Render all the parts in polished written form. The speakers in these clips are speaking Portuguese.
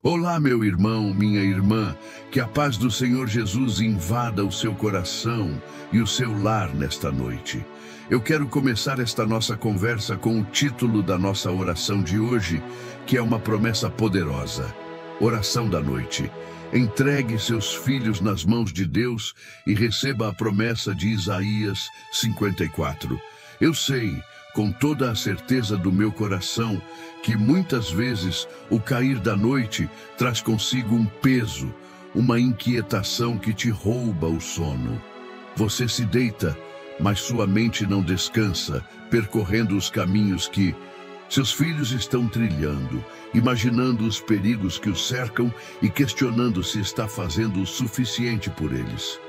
Olá, meu irmão, minha irmã, que a paz do Senhor Jesus invada o seu coração e o seu lar nesta noite. Eu quero começar esta nossa conversa com o título da nossa oração de hoje, que é uma promessa poderosa. Oração da noite. Entregue seus filhos nas mãos de Deus e receba a promessa de Isaías 54. Eu sei, com toda a certeza do meu coração, que muitas vezes o cair da noite traz consigo um peso, uma inquietação que te rouba o sono. Você se deita, mas sua mente não descansa, percorrendo os caminhos que seus filhos estão trilhando, imaginando os perigos que os cercam e questionando se está fazendo o suficiente por eles.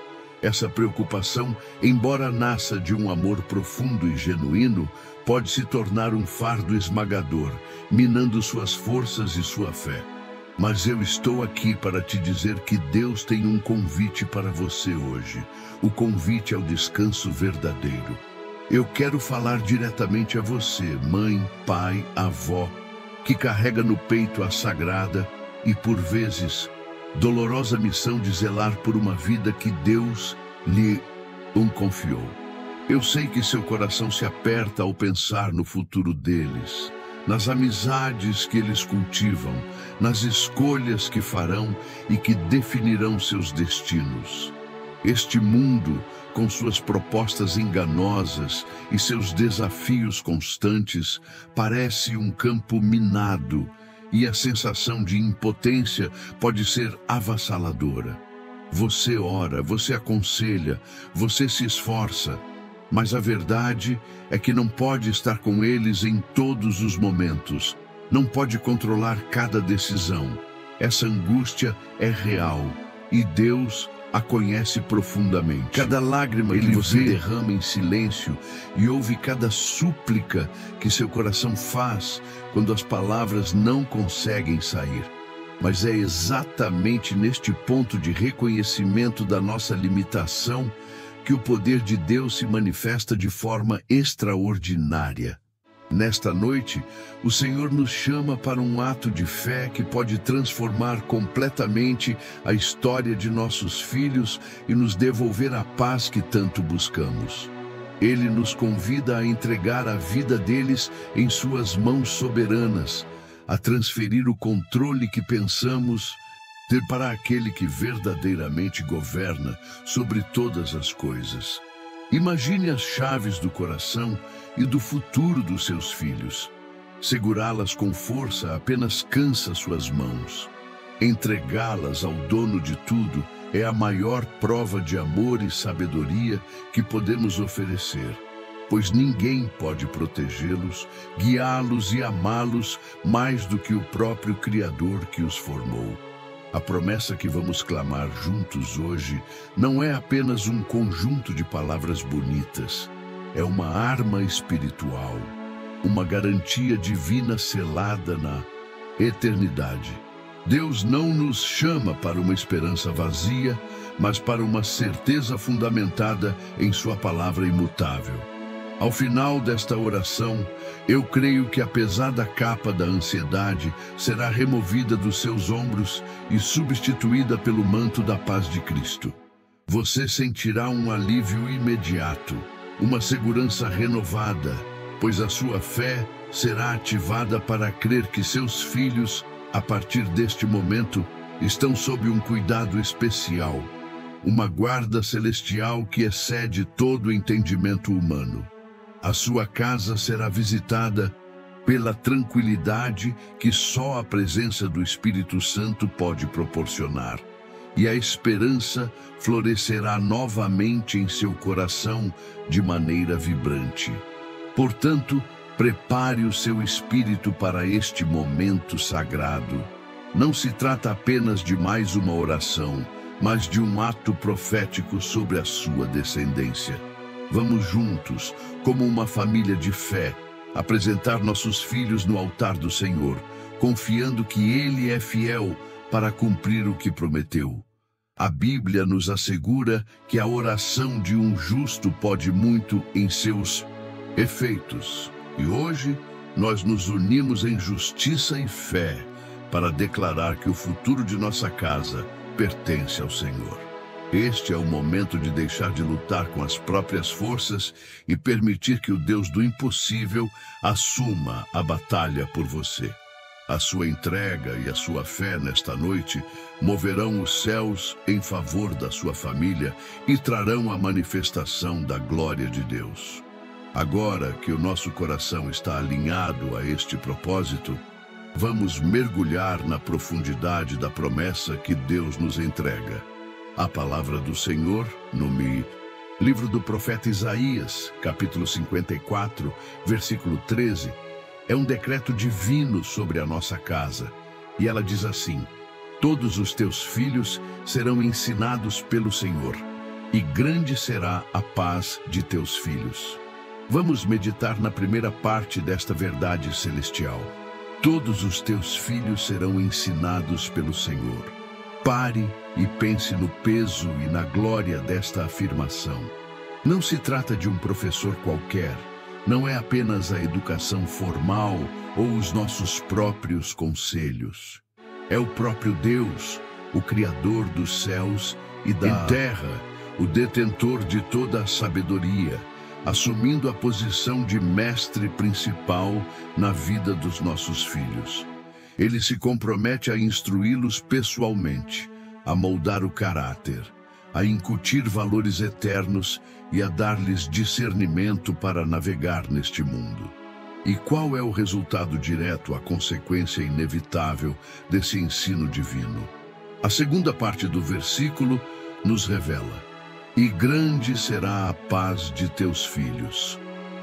Essa preocupação, embora nasça de um amor profundo e genuíno, pode se tornar um fardo esmagador, minando suas forças e sua fé. Mas eu estou aqui para te dizer que Deus tem um convite para você hoje. O convite ao descanso verdadeiro. Eu quero falar diretamente a você, mãe, pai, avó, que carrega no peito a sagrada e, por vezes, dolorosa missão de zelar por uma vida que Deus lhe confiou. Eu sei que seu coração se aperta ao pensar no futuro deles, nas amizades que eles cultivam, nas escolhas que farão e que definirão seus destinos. Este mundo, com suas propostas enganosas e seus desafios constantes, parece um campo minado, e a sensação de impotência pode ser avassaladora. Você ora, você aconselha, você se esforça, mas a verdade é que não pode estar com eles em todos os momentos, não pode controlar cada decisão. Essa angústia é real e Deus a conhece profundamente. Cada lágrima que você derrama em silêncio e ouve cada súplica que seu coração faz quando as palavras não conseguem sair. Mas é exatamente neste ponto de reconhecimento da nossa limitação que o poder de Deus se manifesta de forma extraordinária. Nesta noite, o Senhor nos chama para um ato de fé que pode transformar completamente a história de nossos filhos e nos devolver a paz que tanto buscamos. Ele nos convida a entregar a vida deles em suas mãos soberanas, a transferir o controle que pensamos ter para aquele que verdadeiramente governa sobre todas as coisas. Imagine as chaves do coração e do futuro dos seus filhos. Segurá-las com força apenas cansa suas mãos. Entregá-las ao dono de tudo é a maior prova de amor e sabedoria que podemos oferecer, pois ninguém pode protegê-los, guiá-los e amá-los mais do que o próprio Criador que os formou. A promessa que vamos clamar juntos hoje não é apenas um conjunto de palavras bonitas. É uma arma espiritual, uma garantia divina selada na eternidade. Deus não nos chama para uma esperança vazia, mas para uma certeza fundamentada em sua palavra imutável. Ao final desta oração, eu creio que a pesada capa da ansiedade será removida dos seus ombros e substituída pelo manto da paz de Cristo. Você sentirá um alívio imediato, uma segurança renovada, pois a sua fé será ativada para crer que seus filhos, a partir deste momento, estão sob um cuidado especial, uma guarda celestial que excede todo o entendimento humano. A sua casa será visitada pela tranquilidade que só a presença do Espírito Santo pode proporcionar, e a esperança florescerá novamente em seu coração de maneira vibrante. Portanto, prepare o seu espírito para este momento sagrado. Não se trata apenas de mais uma oração, mas de um ato profético sobre a sua descendência. Vamos juntos, como uma família de fé, apresentar nossos filhos no altar do Senhor, confiando que Ele é fiel para cumprir o que prometeu. A Bíblia nos assegura que a oração de um justo pode muito em seus efeitos. E hoje nós nos unimos em justiça e fé para declarar que o futuro de nossa casa pertence ao Senhor. Este é o momento de deixar de lutar com as próprias forças e permitir que o Deus do impossível assuma a batalha por você. A sua entrega e a sua fé nesta noite moverão os céus em favor da sua família e trarão a manifestação da glória de Deus. Agora que o nosso coração está alinhado a este propósito, vamos mergulhar na profundidade da promessa que Deus nos entrega. A palavra do Senhor, no livro do profeta Isaías, capítulo 54, versículo 13, é um decreto divino sobre a nossa casa. E ela diz assim: todos os teus filhos serão ensinados pelo Senhor, e grande será a paz de teus filhos. Vamos meditar na primeira parte desta verdade celestial. Todos os teus filhos serão ensinados pelo Senhor. Pare e pense no peso e na glória desta afirmação. Não se trata de um professor qualquer, não é apenas a educação formal ou os nossos próprios conselhos. É o próprio Deus, o Criador dos céus e da terra, o detentor de toda a sabedoria, assumindo a posição de mestre principal na vida dos nossos filhos. Ele se compromete a instruí-los pessoalmente, a moldar o caráter, a incutir valores eternos e a dar-lhes discernimento para navegar neste mundo. E qual é o resultado direto, a consequência inevitável desse ensino divino? A segunda parte do versículo nos revela: e grande será a paz de teus filhos.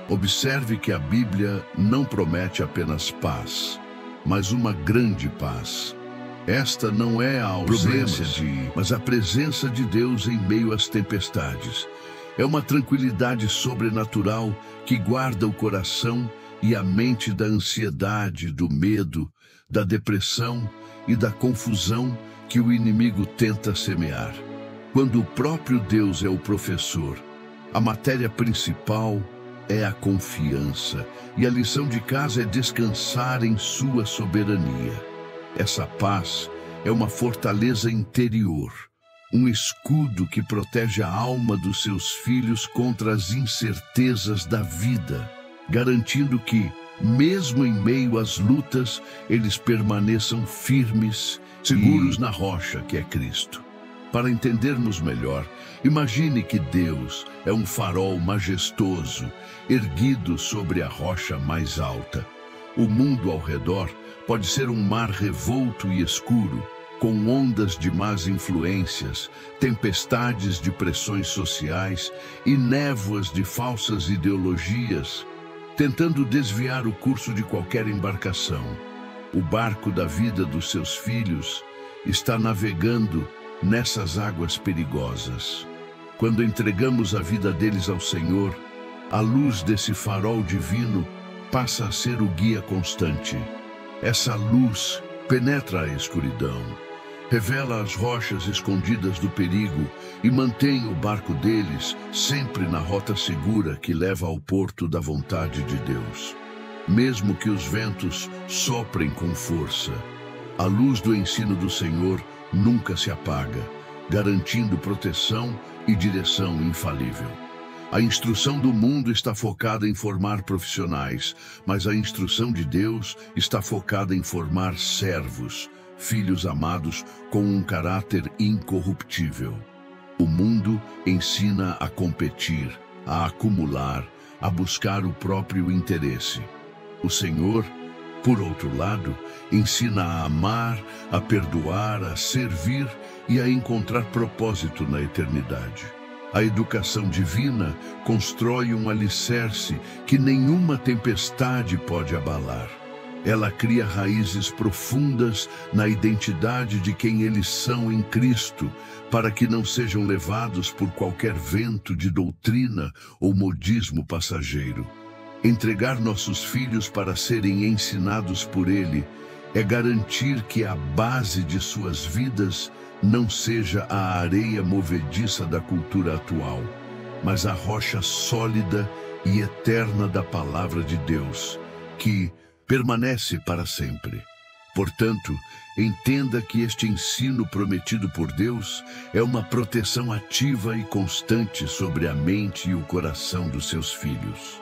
Observe que a Bíblia não promete apenas paz, mas uma grande paz. Esta não é a ausência mas a presença de Deus em meio às tempestades. É uma tranquilidade sobrenatural que guarda o coração e a mente da ansiedade, do medo, da depressão e da confusão que o inimigo tenta semear. Quando o próprio Deus é o professor, a matéria principal é a confiança, e a lição de casa é descansar em sua soberania. Essa paz é uma fortaleza interior, um escudo que protege a alma dos seus filhos contra as incertezas da vida, garantindo que, mesmo em meio às lutas, eles permaneçam firmes, seguros na rocha que é Cristo. Para entendermos melhor, imagine que Deus é um farol majestoso, erguido sobre a rocha mais alta. O mundo ao redor pode ser um mar revolto e escuro, com ondas de más influências, tempestades de pressões sociais e névoas de falsas ideologias, tentando desviar o curso de qualquer embarcação. O barco da vida dos seus filhos está navegando nessas águas perigosas. Quando entregamos a vida deles ao Senhor, a luz desse farol divino passa a ser o guia constante. Essa luz penetra a escuridão, revela as rochas escondidas do perigo e mantém o barco deles sempre na rota segura que leva ao porto da vontade de Deus. Mesmo que os ventos soprem com força, a luz do ensino do Senhor nunca se apaga, garantindo proteção e direção infalível. A instrução do mundo está focada em formar profissionais, mas a instrução de Deus está focada em formar servos, filhos amados com um caráter incorruptível. O mundo ensina a competir, a acumular, a buscar o próprio interesse. O Senhor, por outro lado, ensina a amar, a perdoar, a servir e a encontrar propósito na eternidade. A educação divina constrói um alicerce que nenhuma tempestade pode abalar. Ela cria raízes profundas na identidade de quem eles são em Cristo, para que não sejam levados por qualquer vento de doutrina ou modismo passageiro. Entregar nossos filhos para serem ensinados por Ele é garantir que a base de suas vidas não seja a areia movediça da cultura atual, mas a rocha sólida e eterna da palavra de Deus, que permanece para sempre. Portanto, entenda que este ensino prometido por Deus é uma proteção ativa e constante sobre a mente e o coração dos seus filhos.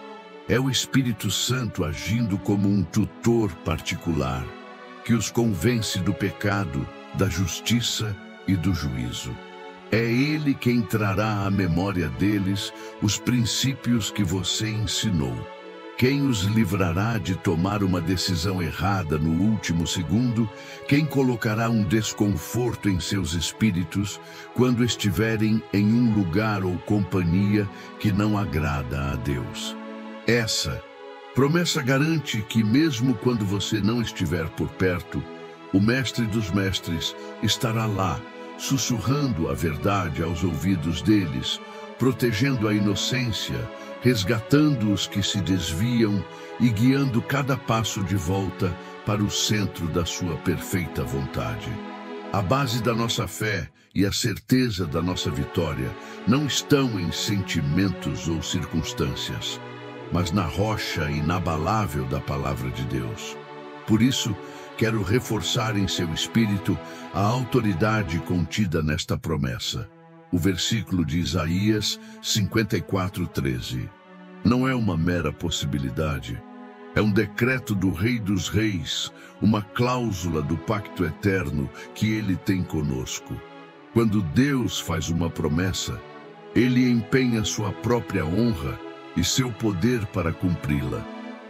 É o Espírito Santo agindo como um tutor particular, que os convence do pecado, da justiça e do juízo. É Ele quem trará à memória deles os princípios que você ensinou. Quem os livrará de tomar uma decisão errada no último segundo? Quem colocará um desconforto em seus espíritos quando estiverem em um lugar ou companhia que não agrada a Deus? Essa promessa garante que mesmo quando você não estiver por perto, o Mestre dos Mestres estará lá, sussurrando a verdade aos ouvidos deles, protegendo a inocência, resgatando os que se desviam e guiando cada passo de volta para o centro da sua perfeita vontade. A base da nossa fé e a certeza da nossa vitória não estão em sentimentos ou circunstâncias, mas na rocha inabalável da Palavra de Deus. Por isso, quero reforçar em seu espírito a autoridade contida nesta promessa. O versículo de Isaías 54:13. Não é uma mera possibilidade. É um decreto do Rei dos Reis, uma cláusula do pacto eterno que Ele tem conosco. Quando Deus faz uma promessa, Ele empenha sua própria honra e seu poder para cumpri-la.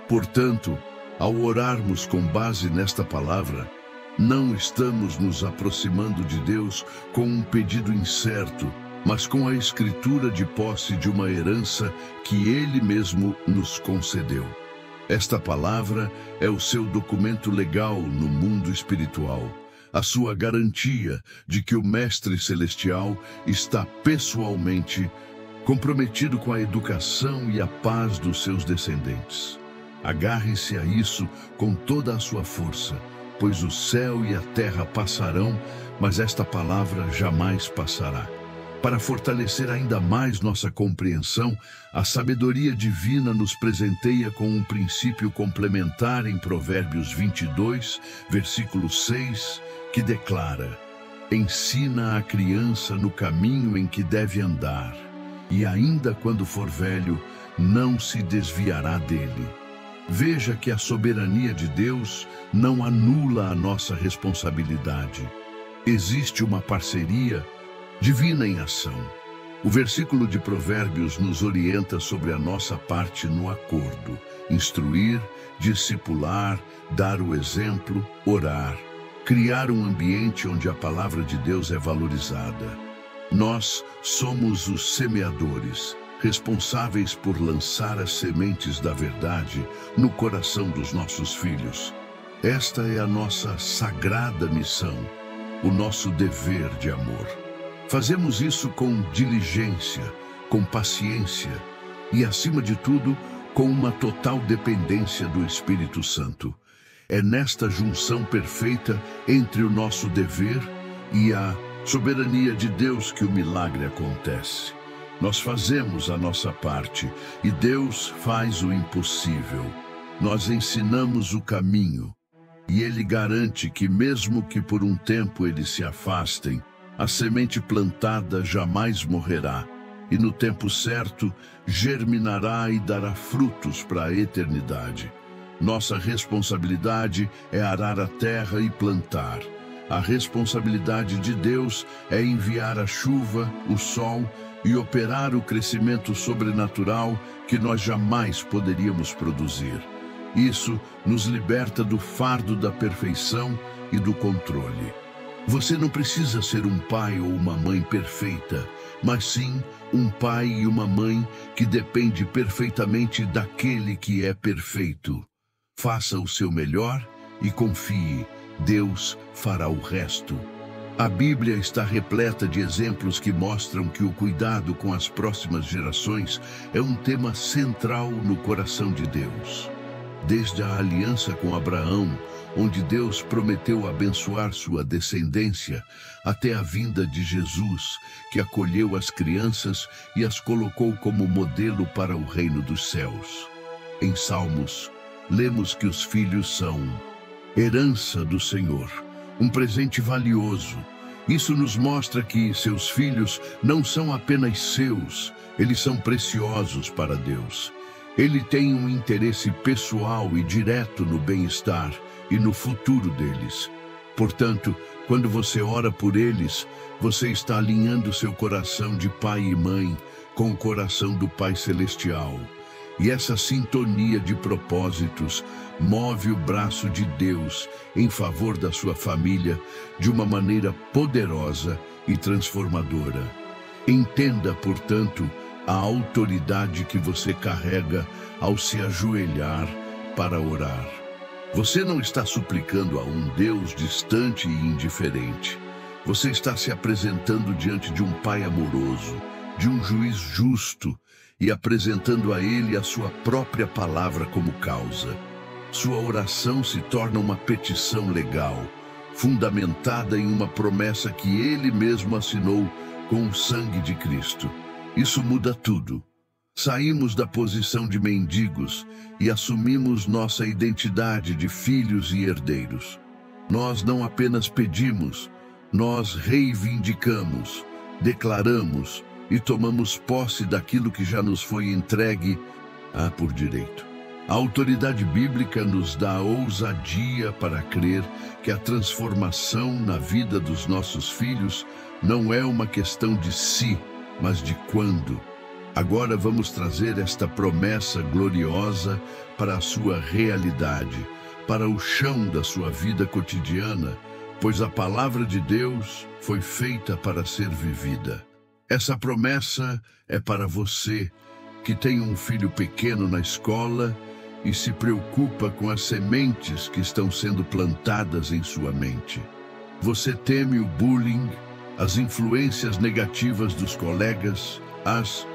Portanto, ao orarmos com base nesta palavra, não estamos nos aproximando de Deus com um pedido incerto, mas com a escritura de posse de uma herança que Ele mesmo nos concedeu. Esta palavra é o seu documento legal no mundo espiritual, a sua garantia de que o Mestre Celestial está pessoalmente comprometido com a educação e a paz dos seus descendentes. Agarre-se a isso com toda a sua força, pois o céu e a terra passarão, mas esta palavra jamais passará. Para fortalecer ainda mais nossa compreensão, a sabedoria divina nos presenteia com um princípio complementar em Provérbios 22, versículo 6, que declara: ensina a criança no caminho em que deve andar, e ainda quando for velho, não se desviará dele. Veja que a soberania de Deus não anula a nossa responsabilidade. Existe uma parceria divina em ação. O versículo de Provérbios nos orienta sobre a nossa parte no acordo: instruir, discipular, dar o exemplo, orar, criar um ambiente onde a palavra de Deus é valorizada. Nós somos os semeadores, responsáveis por lançar as sementes da verdade no coração dos nossos filhos. Esta é a nossa sagrada missão, o nosso dever de amor. Fazemos isso com diligência, com paciência e, acima de tudo, com uma total dependência do Espírito Santo. É nesta junção perfeita entre o nosso dever e a soberania de Deus que o milagre acontece. Nós fazemos a nossa parte e Deus faz o impossível. Nós ensinamos o caminho e Ele garante que, mesmo que por um tempo eles se afastem, a semente plantada jamais morrerá e no tempo certo germinará e dará frutos para a eternidade. Nossa responsabilidade é arar a terra e plantar. A responsabilidade de Deus é enviar a chuva, o sol e operar o crescimento sobrenatural que nós jamais poderíamos produzir. Isso nos liberta do fardo da perfeição e do controle. Você não precisa ser um pai ou uma mãe perfeita, mas sim um pai e uma mãe que depende perfeitamente daquele que é perfeito. Faça o seu melhor e confie, Deus fará o resto. A Bíblia está repleta de exemplos que mostram que o cuidado com as próximas gerações é um tema central no coração de Deus. Desde a aliança com Abraão, onde Deus prometeu abençoar sua descendência, até a vinda de Jesus, que acolheu as crianças e as colocou como modelo para o reino dos céus. Em Salmos, lemos que os filhos são herança do Senhor, um presente valioso. Isso nos mostra que seus filhos não são apenas seus, eles são preciosos para Deus. Ele tem um interesse pessoal e direto no bem-estar e no futuro deles. Portanto, quando você ora por eles, você está alinhando seu coração de pai e mãe com o coração do Pai Celestial. E essa sintonia de propósitos move o braço de Deus em favor da sua família de uma maneira poderosa e transformadora. Entenda, portanto, a autoridade que você carrega ao se ajoelhar para orar. Você não está suplicando a um Deus distante e indiferente. Você está se apresentando diante de um Pai amoroso, de um juiz justo, e apresentando a Ele a sua própria palavra como causa. Sua oração se torna uma petição legal, fundamentada em uma promessa que Ele mesmo assinou com o sangue de Cristo. Isso muda tudo. Saímos da posição de mendigos e assumimos nossa identidade de filhos e herdeiros. Nós não apenas pedimos, nós reivindicamos, declaramos e tomamos posse daquilo que já nos foi entregue por direito. A autoridade bíblica nos dá a ousadia para crer que a transformação na vida dos nossos filhos não é uma questão de se, mas de quando. Agora vamos trazer esta promessa gloriosa para a sua realidade, para o chão da sua vida cotidiana, pois a palavra de Deus foi feita para ser vivida. Essa promessa é para você que tem um filho pequeno na escola e se preocupa com as sementes que estão sendo plantadas em sua mente. Você teme o bullying, as influências negativas dos colegas, as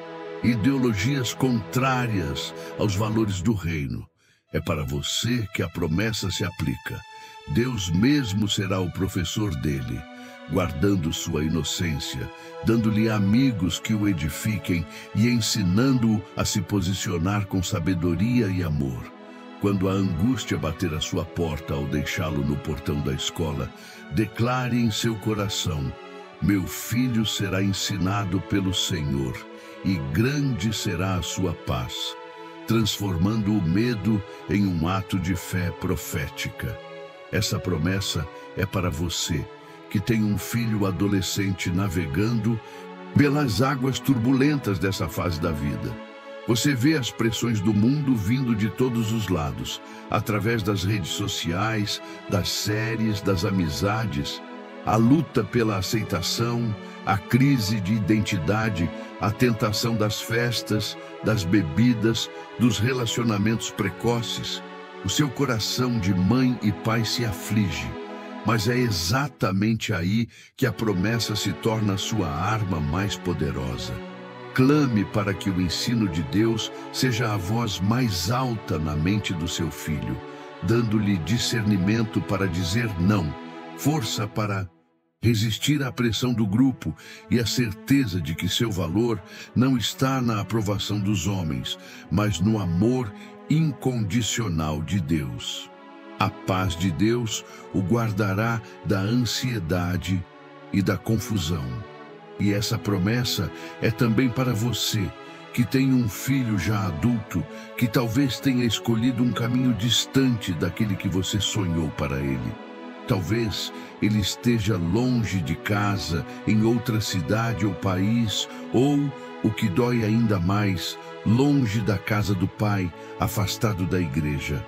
ideologias contrárias aos valores do reino. É para você que a promessa se aplica. Deus mesmo será o professor dele, guardando sua inocência, dando-lhe amigos que o edifiquem e ensinando-o a se posicionar com sabedoria e amor. Quando a angústia bater à sua porta ao deixá-lo no portão da escola, declare em seu coração: meu filho será ensinado pelo Senhor, e grande será a sua paz, transformando o medo em um ato de fé profética. Essa promessa é para você, que tem um filho adolescente navegando pelas águas turbulentas dessa fase da vida. Você vê as pressões do mundo vindo de todos os lados, através das redes sociais, das séries, das amizades, a luta pela aceitação, a crise de identidade, a tentação das festas, das bebidas, dos relacionamentos precoces. O seu coração de mãe e pai se aflige, mas é exatamente aí que a promessa se torna a sua arma mais poderosa. Clame para que o ensino de Deus seja a voz mais alta na mente do seu filho, dando-lhe discernimento para dizer não, força para resistir à pressão do grupo e a certeza de que seu valor não está na aprovação dos homens, mas no amor incondicional de Deus. A paz de Deus o guardará da ansiedade e da confusão. E essa promessa é também para você, que tem um filho já adulto, que talvez tenha escolhido um caminho distante daquele que você sonhou para ele. Talvez ele esteja longe de casa, em outra cidade ou país, ou, o que dói ainda mais, longe da casa do Pai, afastado da igreja.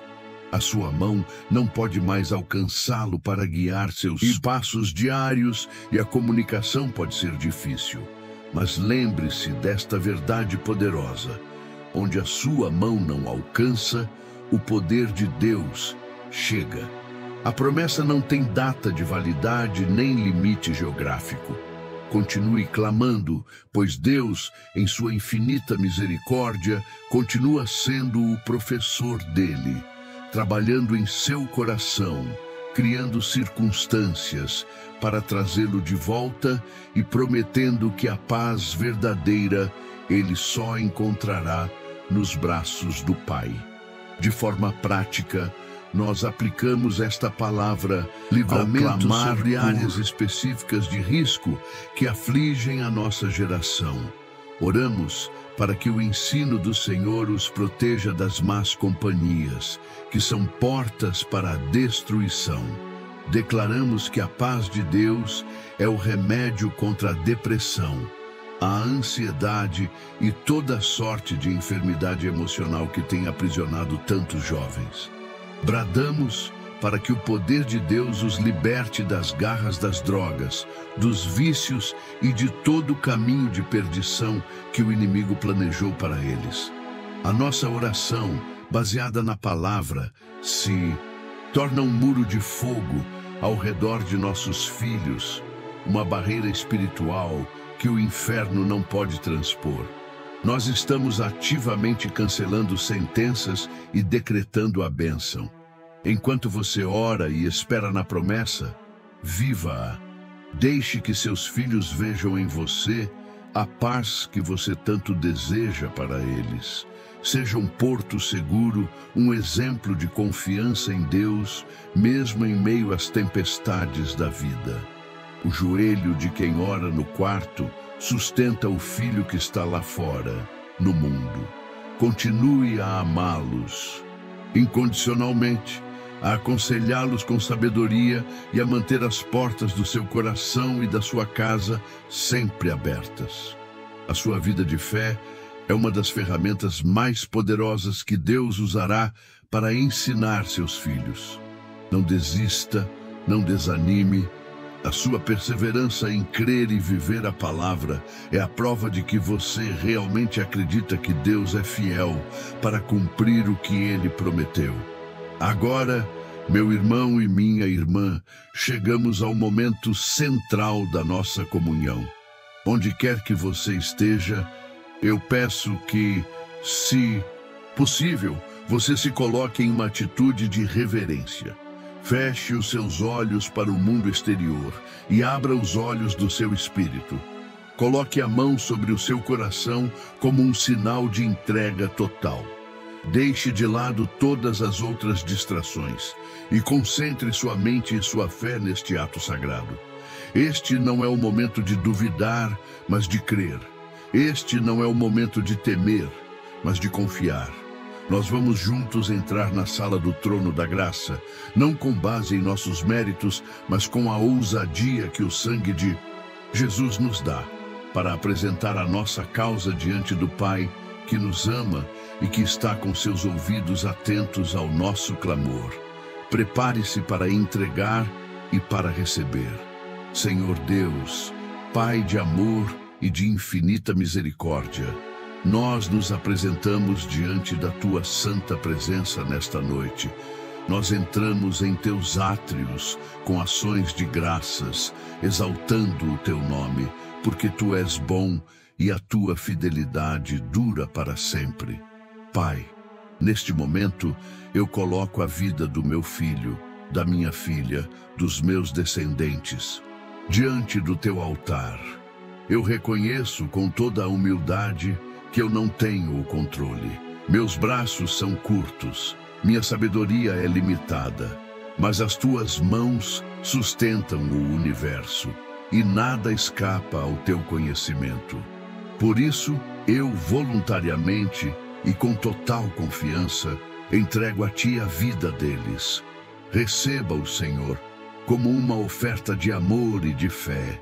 A sua mão não pode mais alcançá-lo para guiar seus passos diários e a comunicação pode ser difícil. Mas lembre-se desta verdade poderosa: onde a sua mão não alcança, o poder de Deus chega. A promessa não tem data de validade nem limite geográfico. Continue clamando, pois Deus, em sua infinita misericórdia, continua sendo o professor dele, trabalhando em seu coração, criando circunstâncias para trazê-lo de volta e prometendo que a paz verdadeira ele só encontrará nos braços do Pai. De forma prática, nós aplicamos esta palavra livramento sobre áreas específicas de risco que afligem a nossa geração. Oramos para que o ensino do Senhor os proteja das más companhias, que são portas para a destruição. Declaramos que a paz de Deus é o remédio contra a depressão, a ansiedade e toda sorte de enfermidade emocional que tem aprisionado tantos jovens. Bradamos para que o poder de Deus os liberte das garras das drogas, dos vícios e de todo o caminho de perdição que o inimigo planejou para eles. A nossa oração, baseada na palavra, se torna um muro de fogo ao redor de nossos filhos, uma barreira espiritual que o inferno não pode transpor. Nós estamos ativamente cancelando sentenças e decretando a bênção. Enquanto você ora e espera na promessa, viva-a. Deixe que seus filhos vejam em você a paz que você tanto deseja para eles. Seja um porto seguro, um exemplo de confiança em Deus, mesmo em meio às tempestades da vida. O joelho de quem ora no quarto sustenta o filho que está lá fora, no mundo. Continue a amá-los incondicionalmente, a aconselhá-los com sabedoria e a manter as portas do seu coração e da sua casa sempre abertas. A sua vida de fé é uma das ferramentas mais poderosas que Deus usará para ensinar seus filhos. Não desista, não desanime. A sua perseverança em crer e viver a palavra é a prova de que você realmente acredita que Deus é fiel para cumprir o que Ele prometeu. Agora, meu irmão e minha irmã, chegamos ao momento central da nossa comunhão. Onde quer que você esteja, eu peço que, se possível, você se coloque em uma atitude de reverência. Feche os seus olhos para o mundo exterior e abra os olhos do seu espírito. Coloque a mão sobre o seu coração como um sinal de entrega total. Deixe de lado todas as outras distrações e concentre sua mente e sua fé neste ato sagrado. Este não é o momento de duvidar, mas de crer. Este não é o momento de temer, mas de confiar. Nós vamos juntos entrar na sala do trono da graça, não com base em nossos méritos, mas com a ousadia que o sangue de Jesus nos dá, para apresentar a nossa causa diante do Pai, que nos ama e que está com seus ouvidos atentos ao nosso clamor. Prepare-se para entregar e para receber. Senhor Deus, Pai de amor e de infinita misericórdia, nós nos apresentamos diante da Tua santa presença nesta noite. Nós entramos em Teus átrios com ações de graças, exaltando o Teu nome, porque Tu és bom e a Tua fidelidade dura para sempre. Pai, neste momento eu coloco a vida do meu filho, da minha filha, dos meus descendentes, diante do Teu altar. Eu reconheço com toda a humildade que eu não tenho o controle. Meus braços são curtos, minha sabedoria é limitada, mas as Tuas mãos sustentam o universo e nada escapa ao Teu conhecimento. Por isso, eu voluntariamente e com total confiança entrego a Ti a vida deles. Receba-os, Senhor, como uma oferta de amor e de fé.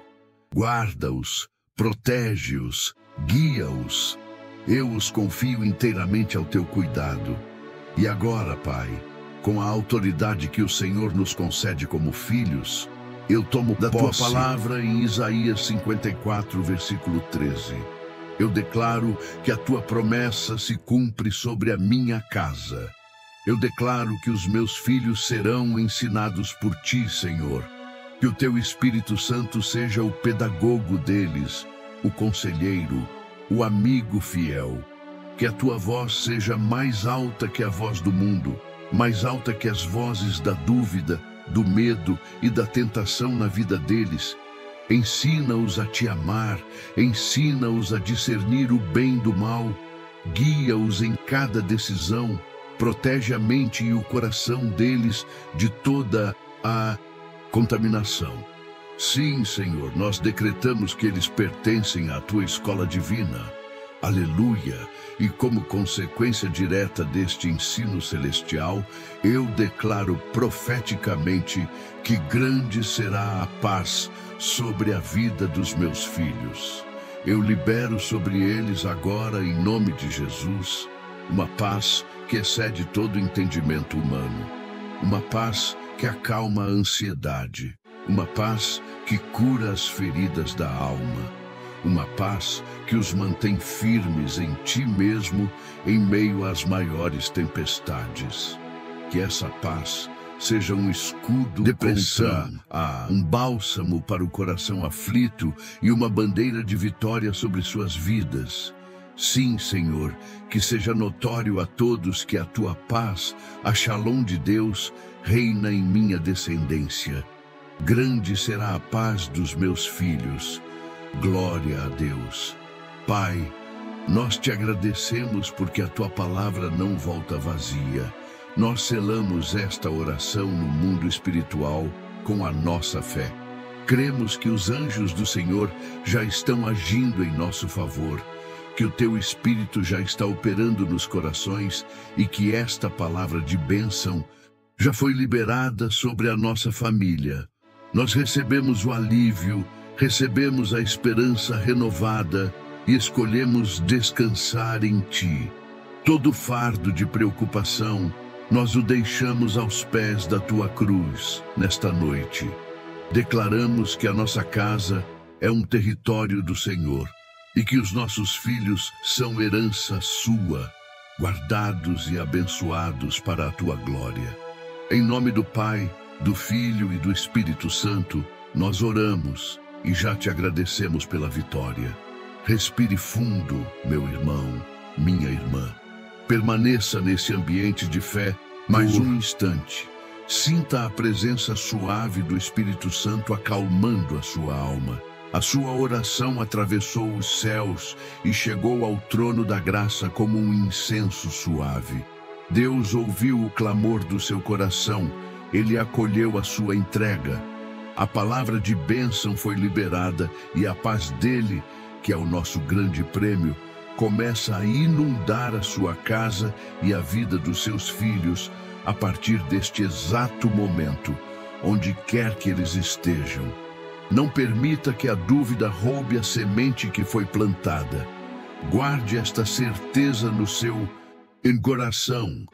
Guarda-os, protege-os, guia-os. Eu os confio inteiramente ao Teu cuidado. E agora, Pai, com a autoridade que o Senhor nos concede como filhos, eu tomo da Tua palavra em Isaías 54, versículo 13. Eu declaro que a Tua promessa se cumpre sobre a minha casa. Eu declaro que os meus filhos serão ensinados por Ti, Senhor. Que o Teu Espírito Santo seja o pedagogo deles, o conselheiro, o amigo fiel. Que a Tua voz seja mais alta que a voz do mundo, mais alta que as vozes da dúvida, do medo e da tentação na vida deles. Ensina-os a Te amar, ensina-os a discernir o bem do mal, guia-os em cada decisão, Protege a mente e o coração deles de toda a contaminação. Sim, Senhor, nós decretamos que eles pertencem à tua escola divina. Aleluia! E como consequência direta deste ensino celestial, eu declaro profeticamente que grande será a paz sobre a vida dos meus filhos. Eu libero sobre eles agora, em nome de Jesus, uma paz que excede todo entendimento humano. Uma paz que acalma a ansiedade. Uma paz que cura as feridas da alma. Uma paz que os mantém firmes em ti mesmo em meio às maiores tempestades. Que essa paz seja um escudo contra um bálsamo para o coração aflito e uma bandeira de vitória sobre suas vidas. Sim, Senhor, que seja notório a todos que a tua paz, a Shalom de Deus, reina em minha descendência. Grande será a paz dos meus filhos. Glória a Deus. Pai, nós te agradecemos porque a tua palavra não volta vazia. Nós selamos esta oração no mundo espiritual com a nossa fé. Cremos que os anjos do Senhor já estão agindo em nosso favor, que o teu Espírito já está operando nos corações e que esta palavra de bênção já foi liberada sobre a nossa família. Nós recebemos o alívio, recebemos a esperança renovada e escolhemos descansar em ti. Todo fardo de preocupação, nós o deixamos aos pés da tua cruz nesta noite. Declaramos que a nossa casa é um território do Senhor e que os nossos filhos são herança sua, guardados e abençoados para a tua glória. Em nome do Pai, do Filho e do Espírito Santo, nós oramos e já te agradecemos pela vitória. Respire fundo, meu irmão, minha irmã. Permaneça nesse ambiente de fé mais um instante. Sinta a presença suave do Espírito Santo acalmando a sua alma. A sua oração atravessou os céus e chegou ao trono da graça como um incenso suave. Deus ouviu o clamor do seu coração. Ele acolheu a sua entrega. A palavra de bênção foi liberada e a paz dele, que é o nosso grande prêmio, começa a inundar a sua casa e a vida dos seus filhos a partir deste exato momento, onde quer que eles estejam. Não permita que a dúvida roube a semente que foi plantada. Guarde esta certeza no seu coração.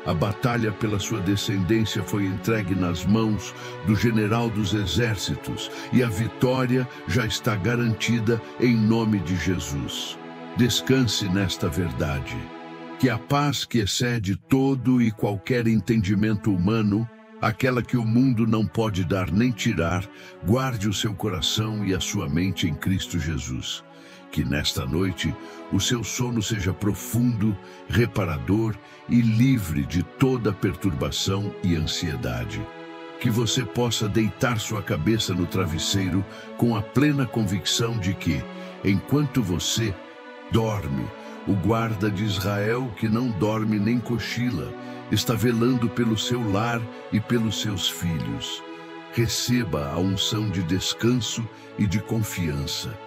A batalha pela sua descendência foi entregue nas mãos do general dos exércitos e a vitória já está garantida em nome de Jesus. Descanse nesta verdade. Que a paz que excede todo e qualquer entendimento humano, aquela que o mundo não pode dar nem tirar, guarde o seu coração e a sua mente em Cristo Jesus. Que nesta noite o seu sono seja profundo, reparador e livre de toda perturbação e ansiedade. Que você possa deitar sua cabeça no travesseiro com a plena convicção de que, enquanto você dorme, o guarda de Israel, que não dorme nem cochila, está velando pelo seu lar e pelos seus filhos. Receba a unção de descanso e de confiança.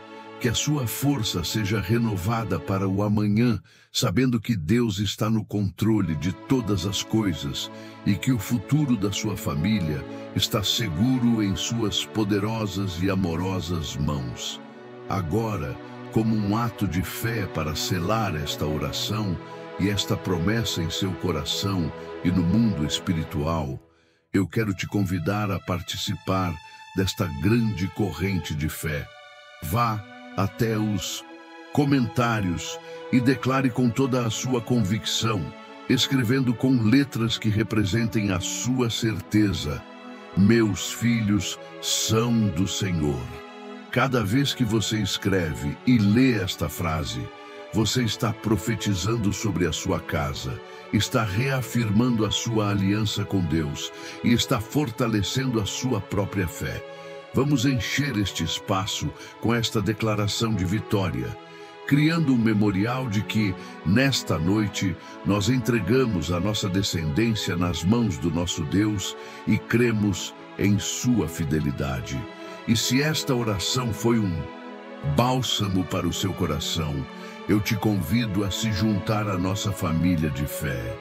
Que a sua força seja renovada para o amanhã, sabendo que Deus está no controle de todas as coisas e que o futuro da sua família está seguro em suas poderosas e amorosas mãos. Agora, como um ato de fé para selar esta oração e esta promessa em seu coração e no mundo espiritual, eu quero te convidar a participar desta grande corrente de fé. Vá até os comentários e declare com toda a sua convicção, escrevendo com letras que representem a sua certeza: meus filhos são do Senhor. Cada vez que você escreve e lê esta frase, você está profetizando sobre a sua casa, está reafirmando a sua aliança com Deus e está fortalecendo a sua própria fé. Vamos encher este espaço com esta declaração de vitória. criando um memorial de que, nesta noite, nós entregamos a nossa descendência nas mãos do nosso Deus e cremos em sua fidelidade. E se esta oração foi um bálsamo para o seu coração, eu te convido a se juntar à nossa família de fé.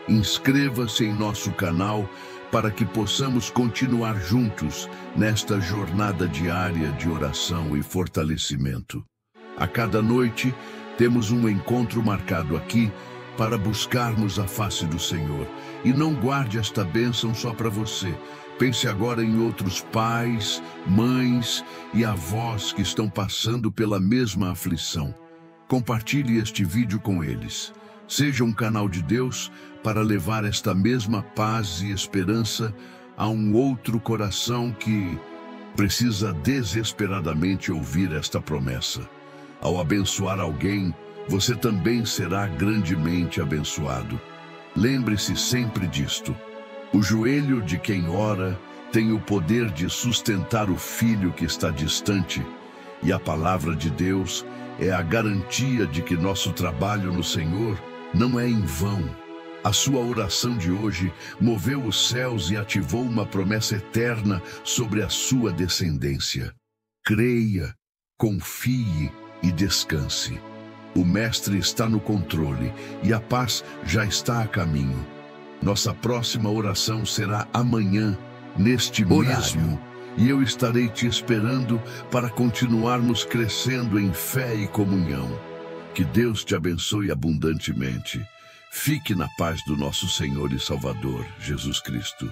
Inscreva-se em nosso canal para que possamos continuar juntos nesta jornada diária de oração e fortalecimento. A cada noite, temos um encontro marcado aqui para buscarmos a face do Senhor. E não guarde esta bênção só para você. Pense agora em outros pais, mães e avós que estão passando pela mesma aflição. Compartilhe este vídeo com eles. Seja um canal de Deus para levar esta mesma paz e esperança a um outro coração que precisa desesperadamente ouvir esta promessa. Ao abençoar alguém, você também será grandemente abençoado. Lembre-se sempre disto. O joelho de quem ora tem o poder de sustentar o filho que está distante, e a palavra de Deus é a garantia de que nosso trabalho no Senhor não é em vão. A sua oração de hoje moveu os céus e ativou uma promessa eterna sobre a sua descendência. Creia, confie e descanse. O Mestre está no controle e a paz já está a caminho. Nossa próxima oração será amanhã, neste mesmo, e eu estarei te esperando para continuarmos crescendo em fé e comunhão. Que Deus te abençoe abundantemente. Fique na paz do nosso Senhor e Salvador, Jesus Cristo.